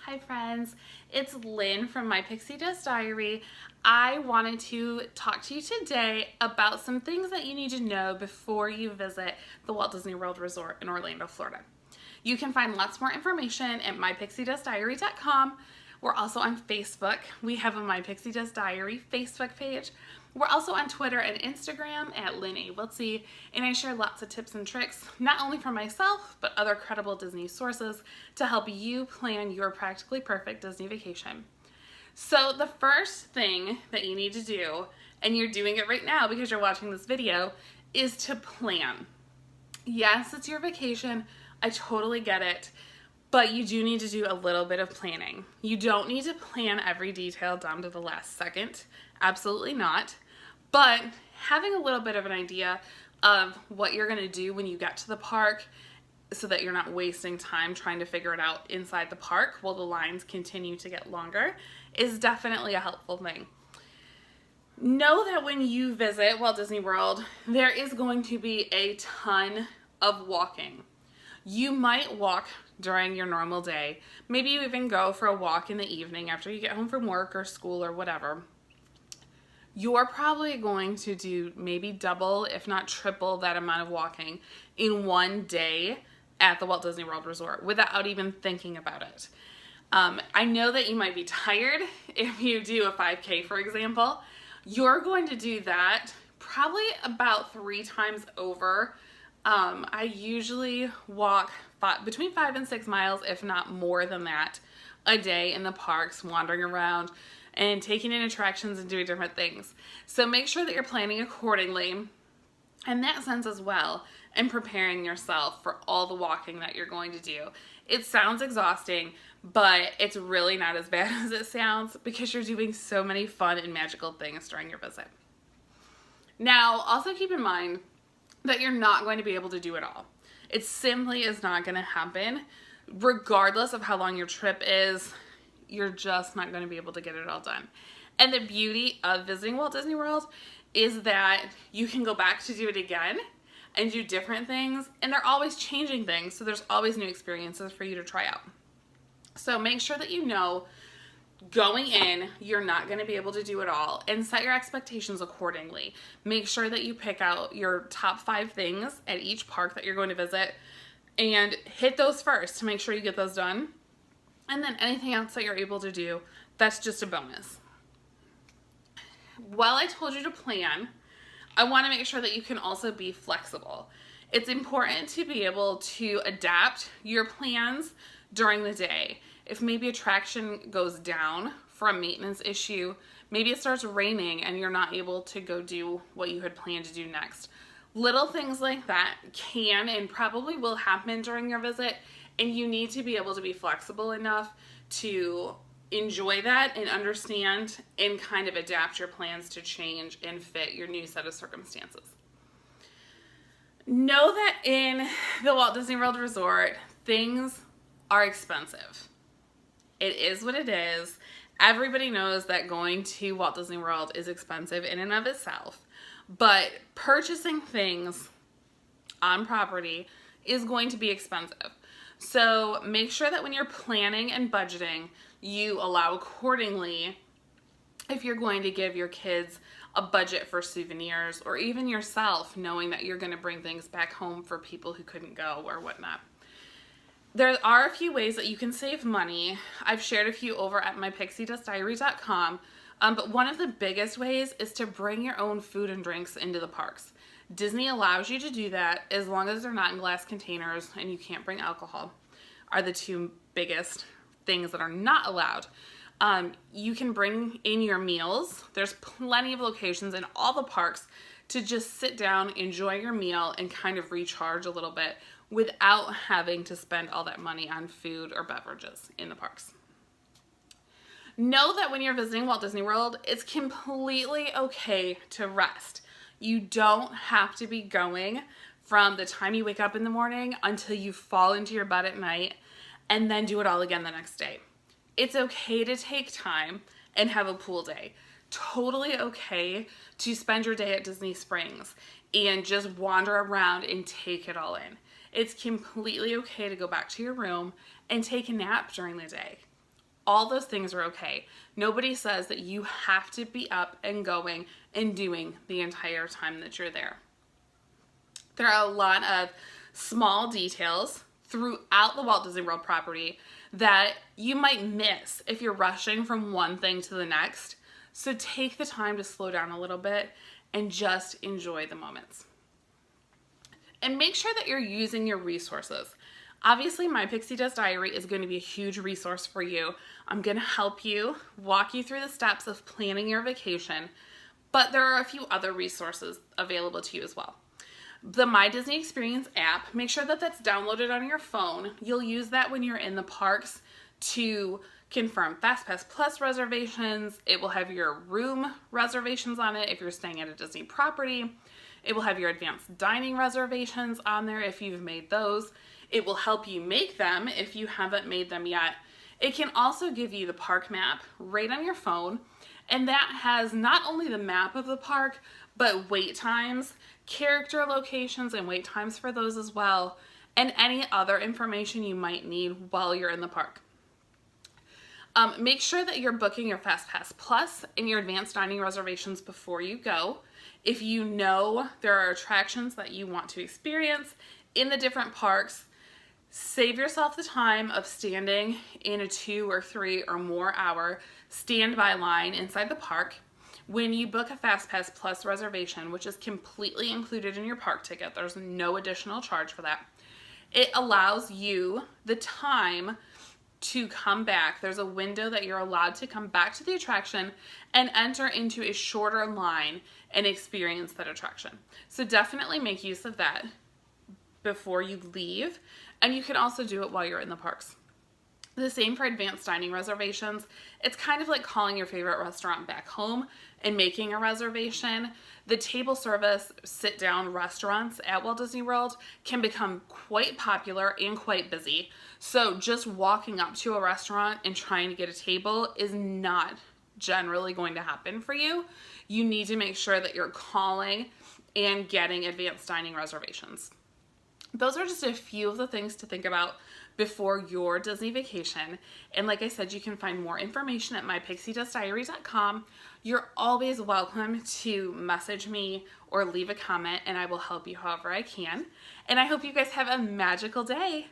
Hi friends, it's Lynn from My Pixie Dust Diary. I wanted to talk to you today about some things that you need to know before you visit the Walt Disney World Resort in Orlando, Florida. You can find lots more information at mypixiedustdiary.com. We're also on Facebook. We have a My Pixie Dust Diary Facebook page. We're also on Twitter and Instagram at Lynn A. Wiltsey, and I share lots of tips and tricks, not only from myself, but other credible Disney sources to help you plan your practically perfect Disney vacation. So the first thing that you need to do, and you're doing it right now because you're watching this video, is to plan. Yes, it's your vacation. I totally get it. But you do need to do a little bit of planning. You don't need to plan every detail down to the last second. Absolutely not. But having a little bit of an idea of what you're going to do when you get to the park so that you're not wasting time trying to figure it out inside the park while the lines continue to get longer is definitely a helpful thing. Know that when you visit Walt Disney World, there is going to be a ton of walking. You might walk during your normal day. Maybe you even go for a walk in the evening after you get home from work or school or whatever. You're probably going to do maybe double, if not triple, that amount of walking in one day at the Walt Disney World Resort without even thinking about it. I know that you might be tired if you do a 5K, for example. You're going to do that probably about 3 times over. I usually walk between 5 and 6 miles, if not more than that, a day in the parks, wandering around and taking in attractions and doing different things. So make sure that you're planning accordingly in that sense as well, and preparing yourself for all the walking that you're going to do. It sounds exhausting, but it's really not as bad as it sounds because you're doing so many fun and magical things during your visit. Now, also keep in mind that you're not going to be able to do it all. It simply is not going to happen. Regardless of how long your trip is, you're just not going to be able to get it all done. And the beauty of visiting Walt Disney World is that you can go back to do it again and do different things, and they're always changing things, so there's always new experiences for you to try out. So make sure that you know going in, you're not going to be able to do it all, and set your expectations accordingly. Make sure that you pick out your top 5 things at each park that you're going to visit and hit those first to make sure you get those done. And then anything else that you're able to do, that's just a bonus. While I told you to plan, I want to make sure that you can also be flexible. It's important to be able to adapt your plans during the day. If maybe attraction goes down for a maintenance issue, maybe it starts raining and you're not able to go do what you had planned to do next. Little things like that can and probably will happen during your visit, and you need to be able to be flexible enough to enjoy that and understand and kind of adapt your plans to change and fit your new set of circumstances. Know that in the Walt Disney World Resort, things are expensive. It is what it is. Everybody knows that going to Walt Disney World is expensive in and of itself, but purchasing things on property is going to be expensive. So make sure that when you're planning and budgeting, you allow accordingly if you're going to give your kids a budget for souvenirs, or even yourself knowing that you're going to bring things back home for people who couldn't go or whatnot. There are a few ways that you can save money. I've shared a few over at mypixiedustdiary.com, but one of the biggest ways is to bring your own food and drinks into the parks. Disney allows you to do that as long as they're not in glass containers and you can't bring alcohol, are the 2 biggest things that are not allowed. You can bring in your meals. There's plenty of locations in all the parks to just sit down, enjoy your meal, and kind of recharge a little bit without having to spend all that money on food or beverages in the parks. Know that when you're visiting Walt Disney World, it's completely okay to rest. You don't have to be going from the time you wake up in the morning until you fall into your bed at night and then do it all again the next day. It's okay to take time and have a pool day. Totally okay to spend your day at Disney Springs and just wander around and take it all in. It's completely okay to go back to your room and take a nap during the day. All those things are okay. Nobody says that you have to be up and going and doing the entire time that you're there. There are a lot of small details throughout the Walt Disney World property that you might miss if you're rushing from one thing to the next. So take the time to slow down a little bit and just enjoy the moments. And make sure that you're using your resources. Obviously, My Pixie Dust Diary is going to be a huge resource for you. I'm going to help you, walk you through the steps of planning your vacation, but there are a few other resources available to you as well. The My Disney Experience app, make sure that that's downloaded on your phone. You'll use that when you're in the parks to confirm FastPass Plus reservations. It will have your room reservations on it if you're staying at a Disney property. It will have your advanced dining reservations on there if you've made those. It will help you make them if you haven't made them yet. It can also give you the park map right on your phone, and that has not only the map of the park, but wait times, character locations and wait times for those as well, and any other information you might need while you're in the park. Make sure that you're booking your FastPass Plus and your advanced dining reservations before you go. If you know there are attractions that you want to experience in the different parks, save yourself the time of standing in a 2 or 3 or more hour standby line inside the park. When you book a FastPass Plus reservation, which is completely included in your park ticket, there's no additional charge for that. It allows you the time to come back. There's a window that you're allowed to come back to the attraction and enter into a shorter line and experience that attraction. So definitely make use of that before you leave, and you can also do it while you're in the parks. The same for advanced dining reservations. It's kind of like calling your favorite restaurant back home and making a reservation. The table service sit-down restaurants at Walt Disney World can become quite popular and quite busy. So just walking up to a restaurant and trying to get a table is not generally going to happen for you. You need to make sure that you're calling and getting advanced dining reservations. Those are just a few of the things to think about before your Disney vacation. And like I said, you can find more information at mypixiedustdiary.com. You're always welcome to message me or leave a comment, and I will help you however I can. And I hope you guys have a magical day.